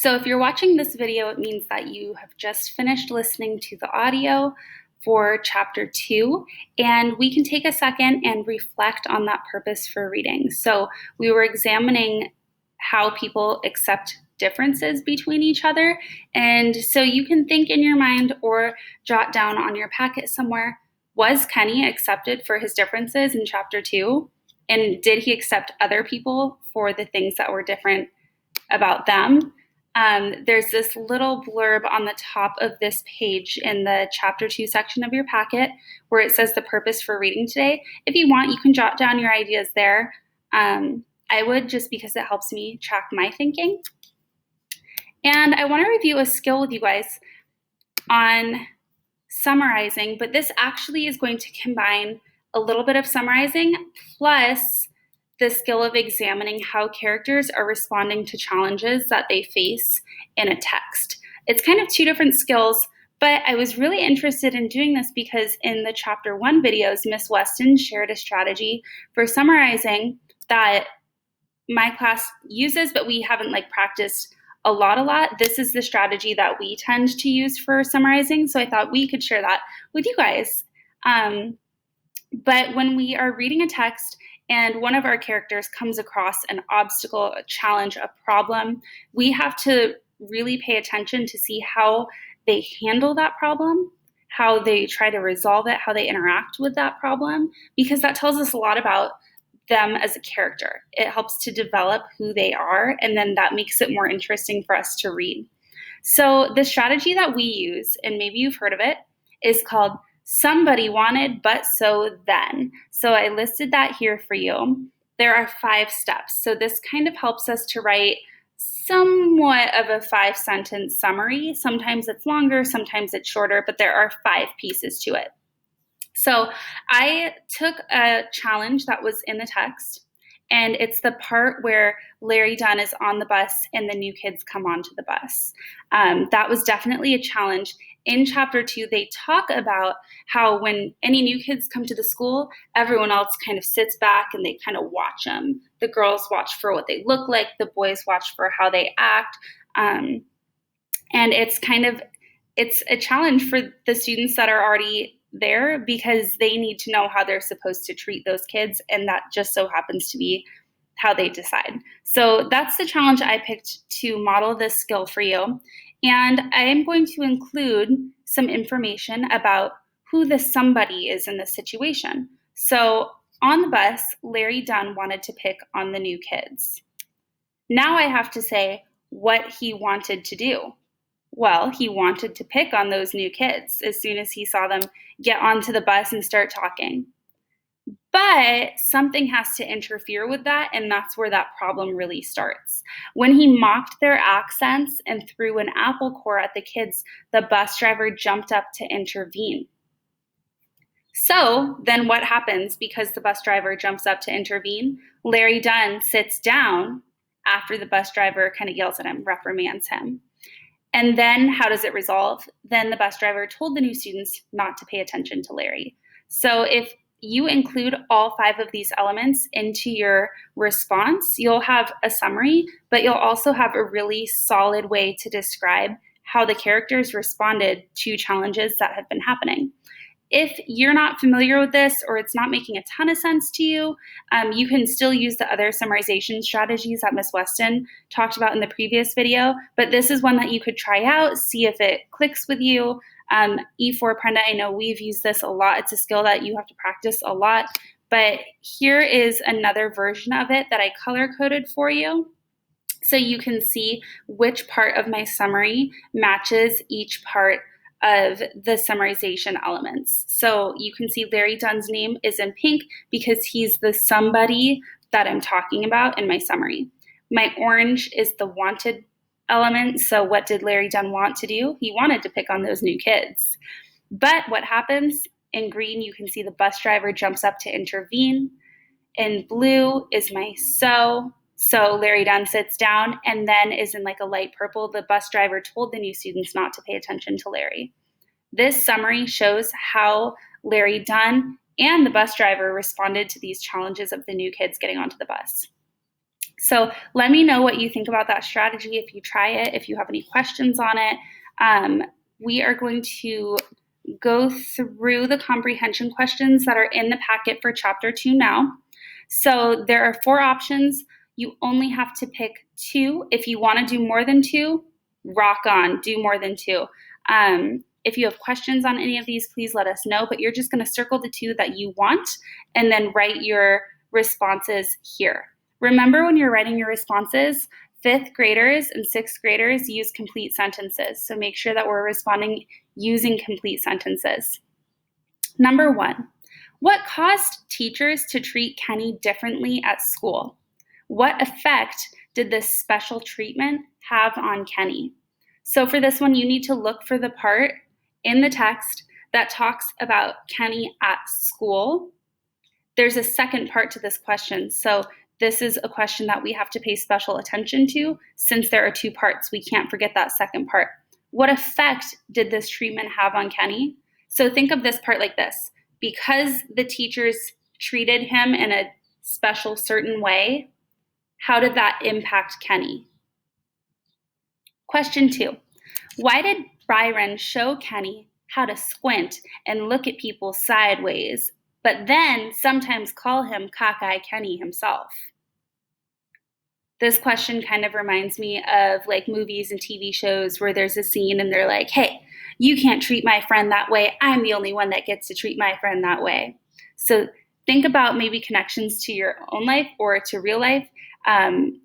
So if you're watching this video, it means that you have just finished listening to the audio for chapter 2, and we can take a second and reflect on that purpose for reading. So we were examining how people accept differences between each other, and so you can think in your mind or jot down on your packet somewhere, was Kenny accepted for his differences in chapter 2? And did he accept other people for the things that were different about them? There's this little blurb on the top of this page in the chapter 2 section of your packet where it says the purpose for reading today. If you want, you can jot down your ideas there. I would, just because it helps me track my thinking. And I want to review a skill with you guys on summarizing, but this actually is going to combine a little bit of summarizing plus the skill of examining how characters are responding to challenges that they face in a text. It's kind of two different skills, but I was really interested in doing this because in the chapter 1 videos, Miss Weston shared a strategy for summarizing that my class uses, but we haven't practiced a lot. This is the strategy that we tend to use for summarizing, so I thought we could share that with you guys. But when we are reading a text and one of our characters comes across an obstacle, a challenge, a problem, we have to really pay attention to see how they handle that problem, how they try to resolve it, how they interact with that problem, because that tells us a lot about them as a character. It helps to develop who they are, and then that makes it more interesting for us to read. So the strategy that we use, and maybe you've heard of it, is called somebody wanted, but so then. So I listed that here for you. There are 5 steps. So this kind of helps us to write somewhat of a 5-sentence summary. Sometimes it's longer, sometimes it's shorter, but there are 5 pieces to it. So I took a challenge that was in the text, and it's the part where Larry Dunn is on the bus and the new kids come onto the bus. That was definitely a challenge. In chapter 2, they talk about how when any new kids come to the school, everyone else kind of sits back and they kind of watch them. The girls watch for what they look like, the boys watch for how they act. And it's a challenge for the students that are already there because they need to know how they're supposed to treat those kids, and that just so happens to be how they decide. So that's the challenge I picked to model this skill for you. And I am going to include some information about who the somebody is in this situation. So on the bus, Larry Dunn wanted to pick on the new kids. Now I have to say what he wanted to do. Well, he wanted to pick on those new kids as soon as he saw them get onto the bus and start talking. But something has to interfere with that, and that's where that problem really starts. When he mocked their accents and threw an apple core at the kids, the bus driver jumped up to intervene. So then what happens because the bus driver jumps up to intervene? Larry Dunn sits down after the bus driver kind of yells at him, reprimands him. And then how does it resolve? Then the bus driver told the new students not to pay attention to Larry. So if you include all 5 of these elements into your response, you'll have a summary, but you'll also have a really solid way to describe how the characters responded to challenges that have been happening. If you're not familiar with this or it's not making a ton of sense to you, you can still use the other summarization strategies that Miss Weston talked about in the previous video, but this is one that you could try out, see if it clicks with you. E4 Prenda, I know we've used this a lot. It's a skill that you have to practice a lot, but here is another version of it that I color-coded for you. So you can see which part of my summary matches each part of the summarization elements. So you can see Larry Dunn's name is in pink because he's the somebody that I'm talking about in my summary. My orange is the wanted element. So what did Larry Dunn want to do? He wanted to pick on those new kids. But what happens? In green, you can see the bus driver jumps up to intervene. In blue is my so Larry Dunn sits down, and then is in a light purple, the bus driver told the new students not to pay attention to Larry. This summary shows how Larry Dunn and the bus driver responded to these challenges of the new kids getting onto the bus. So let me know what you think about that strategy if you try it, if you have any questions on it. We are going to go through the comprehension questions that are in the packet for Chapter 2 now. So there are 4 options. You only have to pick 2. If you want to do more than 2, rock on, do more than 2. If you have questions on any of these, please let us know, but you're just going to circle the 2 that you want and then write your responses here. Remember, when you're writing your responses, 5th graders and 6th graders use complete sentences, so make sure that we're responding using complete sentences. Number 1, what caused teachers to treat Kenny differently at school? What effect did this special treatment have on Kenny? So for this one, you need to look for the part in the text that talks about Kenny at school. There's a second part to this question. So this is a question that we have to pay special attention to. Since there are 2 parts, we can't forget that second part. What effect did this treatment have on Kenny? So think of this part like this. Because the teachers treated him in a special certain way, how did that impact Kenny? Question 2, why did Byron show Kenny how to squint and look at people sideways, but then sometimes call him Cockeye Kenny himself? This question kind of reminds me of like movies and TV shows where there's a scene and they're like, hey, you can't treat my friend that way. I'm the only one that gets to treat my friend that way. So think about maybe connections to your own life or to real life,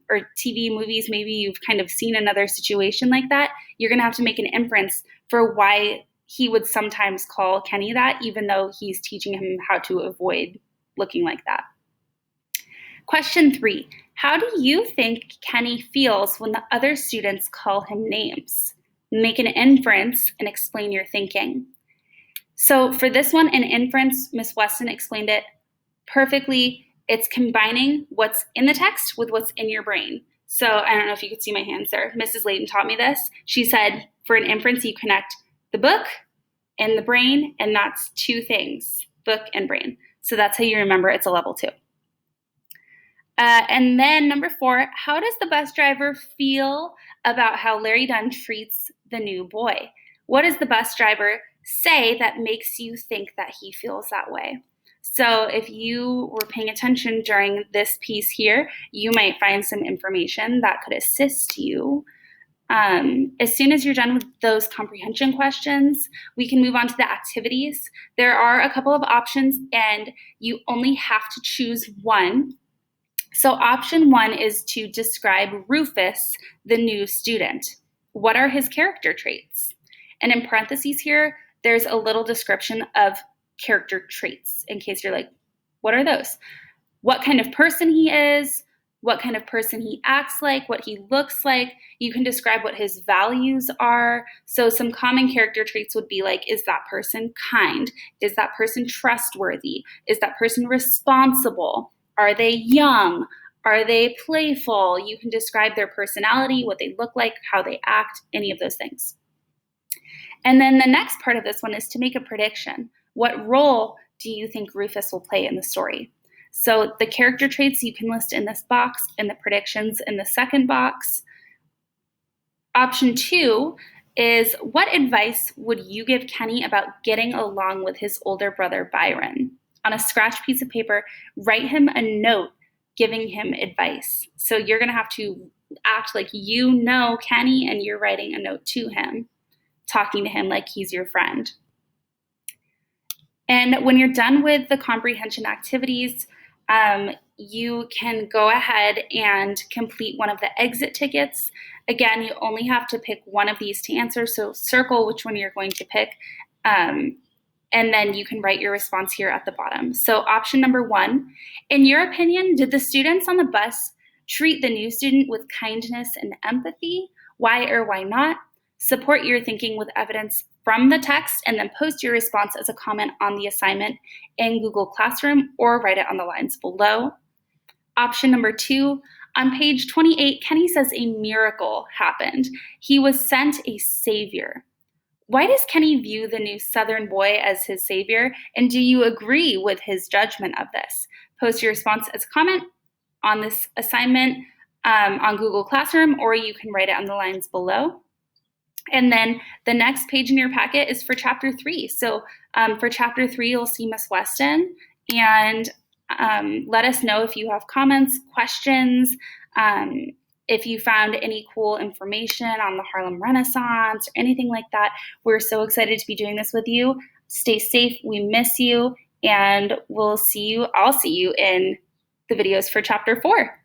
or TV, movies. Maybe you've kind of seen another situation like that. You're going to have to make an inference for why he would sometimes call Kenny that, even though he's teaching him how to avoid looking like that. Question 3, how do you think Kenny feels when the other students call him names? Make an inference and explain your thinking. So for this one, an inference, Ms. Weston explained it perfectly. It's combining what's in the text with what's in your brain. So I don't know if you could see my hands there. Mrs. Layton taught me this. She said for an inference, you connect the book and the brain, and that's 2 things, book and brain. So that's how you remember it's a level 2. And then number 4, how does the bus driver feel about how Larry Dunn treats the new boy? What does the bus driver say that makes you think that he feels that way? So if you were paying attention during this piece here, you might find some information that could assist you. As soon as you're done with those comprehension questions, we can move on to the activities. There are a couple of options, and you only have to choose one. So option 1 is to describe Rufus, the new student. What are his character traits? And in parentheses here, there's a little description of character traits in case you're like, what are those? What kind of person he is, what kind of person he acts like, what he looks like. You can describe what his values are. So some common character traits would be like, is that person kind? Is that person trustworthy? Is that person responsible? Are they young? Are they playful? You can describe their personality, what they look like, how they act, any of those things. And then the next part of this one is to make a prediction. What role do you think Rufus will play in the story? So the character traits you can list in this box and the predictions in the second box. Option 2 is, what advice would you give Kenny about getting along with his older brother Byron? On a scratch piece of paper, write him a note giving him advice. So you're going to have to act like you know Kenny and you're writing a note to him, talking to him like he's your friend. And when you're done with the comprehension activities, you can go ahead and complete one of the exit tickets. Again, you only have to pick one of these to answer, so circle which one you're going to pick, and then you can write your response here at the bottom. So option number 1, in your opinion, did the students on the bus treat the new student with kindness and empathy? Why or why not? Support your thinking with evidence from the text and then post your response as a comment on the assignment in Google Classroom or write it on the lines below. Option number 2, on page 28, Kenny says a miracle happened. He was sent a savior. Why does Kenny view the new Southern boy as his savior? And do you agree with his judgment of this? Post your response as a comment on this assignment on Google Classroom, or you can write it on the lines below. And then the next page in your packet is for Chapter 3. So for Chapter 3, you'll see Miss Weston, and let us know if you have comments, questions, if you found any cool information on the Harlem Renaissance or anything like that. We're so excited to be doing this with you. Stay safe. We miss you, and I'll see you in the videos for Chapter 4.